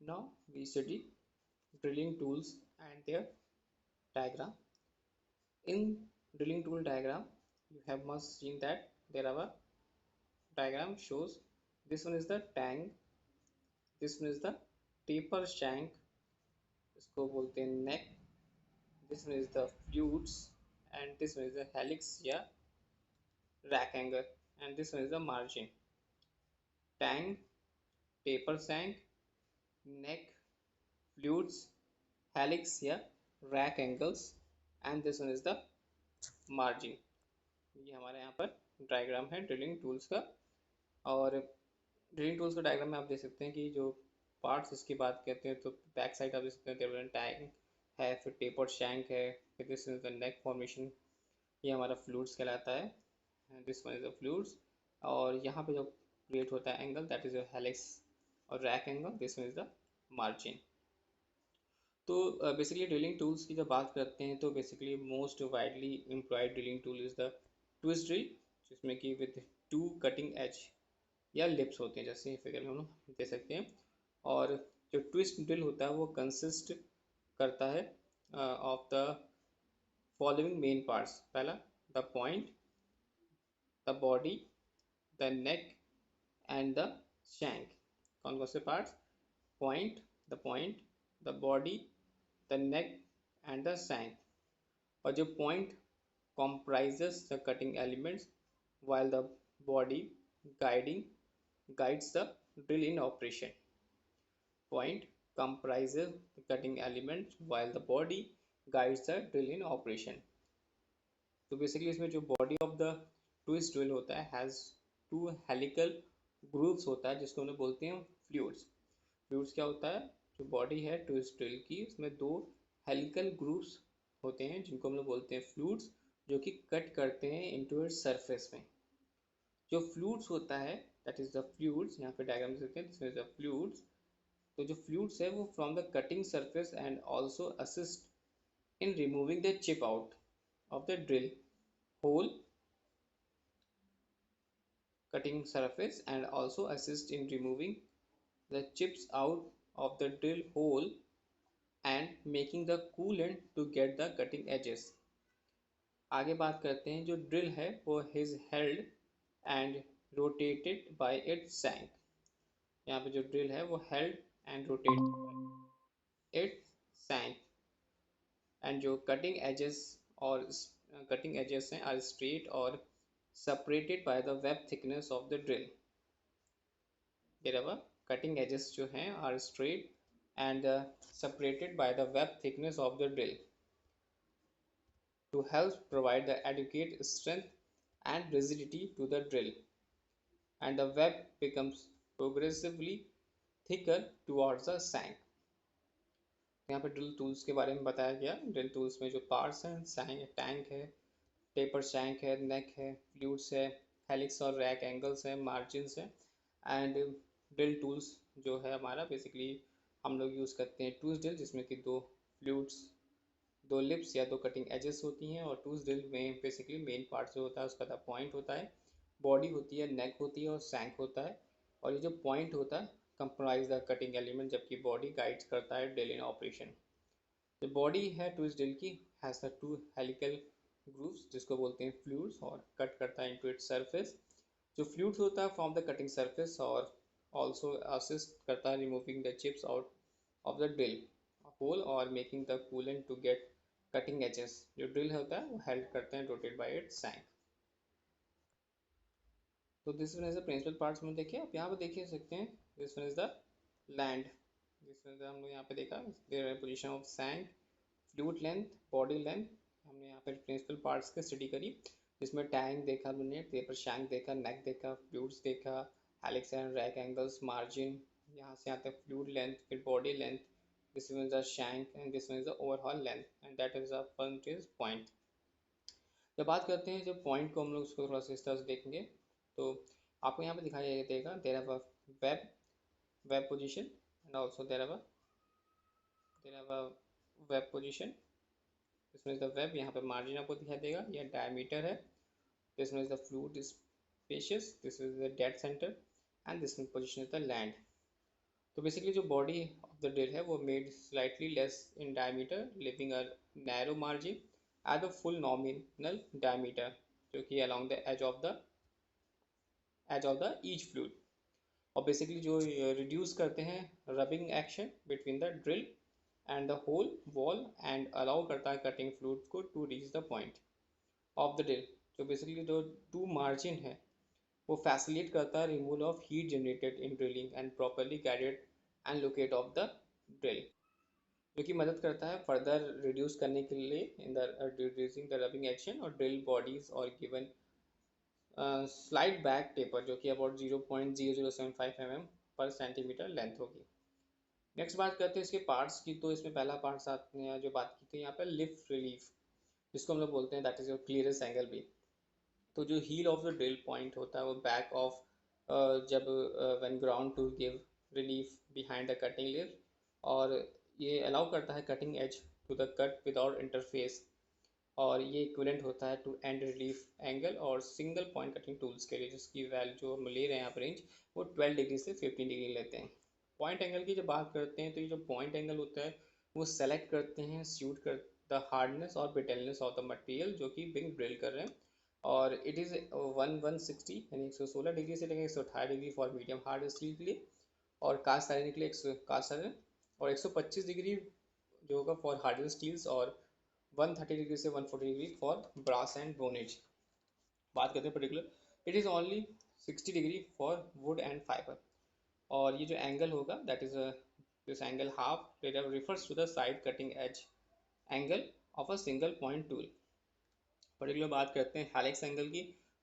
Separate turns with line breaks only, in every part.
Now we study drilling tools and their diagram. In drilling tool diagram, you have must seen that there are a diagram shows this one is the tang, this one is the taper shank, इसको बोलते हैं neck, this one is the flutes and this one is the helix या rack angle and this one is the margin. Tang, taper shank, neck, flutes, helix या rack angles and this one is the margin. ये हमारे यहाँ पर diagram है drilling tools का। और drilling tools का डायग्राम में आप देख सकते हैं कि जो पार्ट्स इसकी बात करते हैं तो बैक साइड आप देख सकते हैं टेबल टैंक है, फिर टेपर्ड शैंक है, फिर this is the neck formation, ये हमारा फ्लूइड्स कहलाता है, this one is the flutes. और यहाँ पे जो क्रिएट होता है angle that is your helix और rake angle, this one is the margin. तो बेसिकली ड्रिलिंग टूल्स की जब बात करते हैं तो basically most widely employed drilling tool is the twist drill, जिसमें कि विद टू कटिंग एज या लिप्स होते हैं, जैसे फिगर में हम लोग दे सकते हैं। और जो ट्विस्ट ड्रिल होता है वो कंसिस्ट करता है of the following main parts. पहला the point, the body, the neck and the shank. कौन कौन से parts? Point, the body, the neck and the shank. और जो point comprises the cutting elements while the body guides the drill in operation. Point comprises the cutting elements while the body guides the drill in operation. तो basically इसमें जो body of the twist drill होता है has to helical grooves होता है, जिसको हम लोग बोलते हैं फ्लूइड्स। फ्लूइड्स क्या होता है? जो बॉडी है ट्विस्ट ड्रिल की, उसमें दो हेलिकल ग्रूव्स होते हैं जिनको हम लोग बोलते हैं फ्लूइड्स, जो कि कट करते हैं इनटू इट्स सरफेस में। जो फ्लूइड्स होता है दैट इज द फ्लूइड्स, यहाँ पे डायग्राम देख सकते हैं, दिस इज द फ्लूइड्स। तो जो फ्लूइड्स है वो from the cutting surface and also assist in removing the chip out of the drill hole cutting surface and also assist in removing the chips out of the drill hole and making the coolant to get the cutting edges. आगे बात करते हैं, जो drill है वो is held and rotated by its shank। यहाँ पे जो ड्रिल है वो held and rotated by its shank and जो cutting edges और cutting edges हैं are straight और separated by the web thickness of the drill। wherever cutting edges जो हैं are straight and separated by the web thickness of the drill to help provide the adequate strength and rigidity to the drill, and the web becomes progressively thicker towards the shank। यहाँ पे drill tools के बारे में बताया गया। Drill tools में जो parts हैं, टैंक है, टेपर शैंक है, नेक है, फ्लूइड्स है, हेलिक्स और रैक एंगल्स है, मार्जिन्स है। एंड ड्रिल टूल्स जो है हमारा बेसिकली हम लोग यूज़ करते हैं ट्विस्ट ड्रिल, जिसमें कि दो फ्लूइड्स, दो लिप्स या दो कटिंग एजेस होती हैं। और ट्विस्ट ड्रिल में बेसिकली मेन पार्ट जो होता है उसका द पॉइंट होता है, बॉडी होती है, नेक होती है और शैंक होता है। और ये जो पॉइंट होता है कंप्राइज द कटिंग एलिमेंट, जबकि बॉडी गाइड्स करता है ड्रिल इन ऑपरेशन। जो बॉडी है ट्विस्ट ड्रिल की has the two helical grooves, जिसको बोलते हैं फ्लूइड्स, और कट करता है इनटू इट्स सरफेस। जो फ्लूइड्स होता है फ्रॉम द कटिंग सरफेस और ऑल्सो असिस्ट करता है removing the chips out of the drill hole और making the coolant to get cutting edges. जो ड्रिल होता है वो हेल्ड करते हैं रोटेट बाय इट्स शैंक। तो this one is the principal parts में देखिए, आप यहाँ पे देख सकते हैं, this one is the land, this one हम लोग यहाँ पे देखा their position of shank, flute length, body length. हमने यहाँ पे प्रिंसिपल पार्ट्स की स्टडी करी, जिसमें टैंक देखा हमने, पेपर शैंक देखा, नेक देखा, फ्लूइड्स देखा, helix and rack angles, margin, यहाँ से आते हैं फ्लूइड लेंथ, फिर body length, this one is the shank and this one is the overall length and that is the first is point. जब बात करते हैं जब पॉइंट को हम लोग उसको थोड़ा सा इस तरह से देखेंगे तो आपको यहाँ पे दिखाया देगा there have a web position and also there have a web position, इसमें द वेब, यहाँ पे मार्जिन आपको दिखाई देगा, यह डायमीटर है, this is the flute spacious, this is the dead centre and this position is the land. तो basically जो बॉडी ऑफ द ड्रिल है वो made slightly less in diameter, living a narrow margin at the full nominal diameter, जो कि along the edge of the each fluid, और basically जो reduce करते हैं rubbing action between the drill and the hole wall and allow करता है cutting fluid को to reach the point of the drill. जो बेसिकली जो टू मार्जिन है वो फैसिलिटेट करता है removal of heat generated in drilling and properly guided and locate of the drill, जो कि मदद करता है फर्दर रिड्यूस करने के लिए in the reducing the rubbing action और ड्रिल बॉडीज और गिवन स्लाइड बैक टेपर, जो कि अबाउट 0.0075 mm पर सेंटीमीटर लेंथ होगी। नेक्स्ट बात करते हैं इसके पार्ट्स की। तो इसमें पहला पार्ट्स आपने जो बात की थी यहाँ पे लिफ्ट रिलीफ, जिसको हम लोग बोलते हैं that is your clearance angle भी। तो जो heel of the drill point होता है वो बैक ऑफ जब when ground to give relief behind the cutting lift, और ये अलाउ करता है cutting edge to the cut without interface, और ये इक्विवेलेंट होता है टू एंड रिलीफ एंगल और सिंगल पॉइंट कटिंग टूल्स के लिए, जिसकी वैल्यू जो हम ले रहे हैं यहाँ पर रेंज वो 12 डिग्री से 15 डिग्री लेते हैं। पॉइंट एंगल की जब बात करते हैं तो ये जो पॉइंट एंगल होता है वो सेलेक्ट करते हैं सूट कर द हार्डनेस और ब्रिटेलनेस ऑफ द मटेरियल जो कि बिंग ड्रिल कर रहे हैं, और इट इज़ 160 यानी 116 डिग्री से लेकर 118 degree for medium hard steel के लिए, और कास्ट आयरन के लिए कास्ट आयरन, और 125 डिग्री जो होगा फॉर हार्डन स्टील्स, और 130 डिग्री से 140 डिग्री फॉर ब्रास एंड ब्रोनेज। बात करते हैं particular, it is only 60 degree for would and fibre, और ये जो एंगल होगा that is this angle half refers to the side cutting edge angle of a single point tool। Particular बात करते हैं हेलिक्स एंगल की।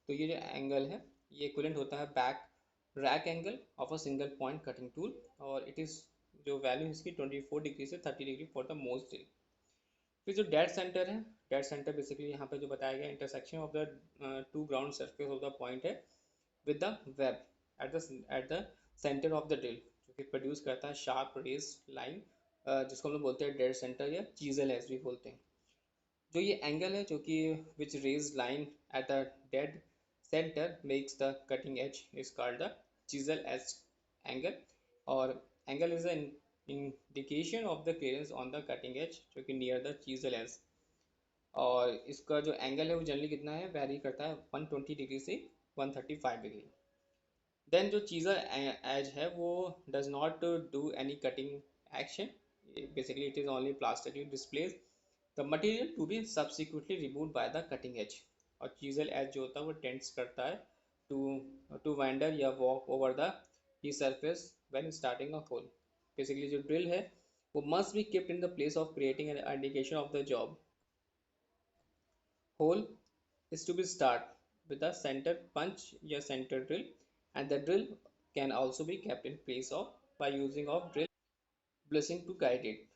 तो ये जो एंगल है ये इक्विवेलेंट होता है back rake angle of a single point cutting tool, और इट इज़ जो वैल्यू इसकी 24 डिग्री से 30 degree for the most drill. फिर जो डेड सेंटर है, डेड सेंटर बेसिकली यहाँ पे जो बताया गया intersection of the two ground surface of the point है with the web at the centre of the drill, जो कि प्रोड्यूस करता है शार्प रेज लाइन, जिसको हम लोग बोलते हैं डेड सेंटर या चीजल एज भी बोलते हैं। जो ये एंगल है जो कि which raise line at the dead centre makes the cutting edge is called the chisel edge angle, और angle is an indication of the clearance on the cutting edge जो कि नियर द चीजल एज, और इसका जो angle है वो generally कितना है वेरी करता है 120 डिग्री से 135 डिग्री। देन जो चीज़र एज है वो does not do any cutting action, basically it is only plastic displace the material to be subsequently remove by the cutting edge, और चीजल एज जो होता है वो टेंड्स करता है टू वाइंडर या वॉक ओवर द की surface when starting a hole. Basically जो ड्रिल है वो must be kept in the place of creating an indication of the job hole is to be start with a center punch या center drill, and the drill can also be kept in place of by using of drill blessing to guide it।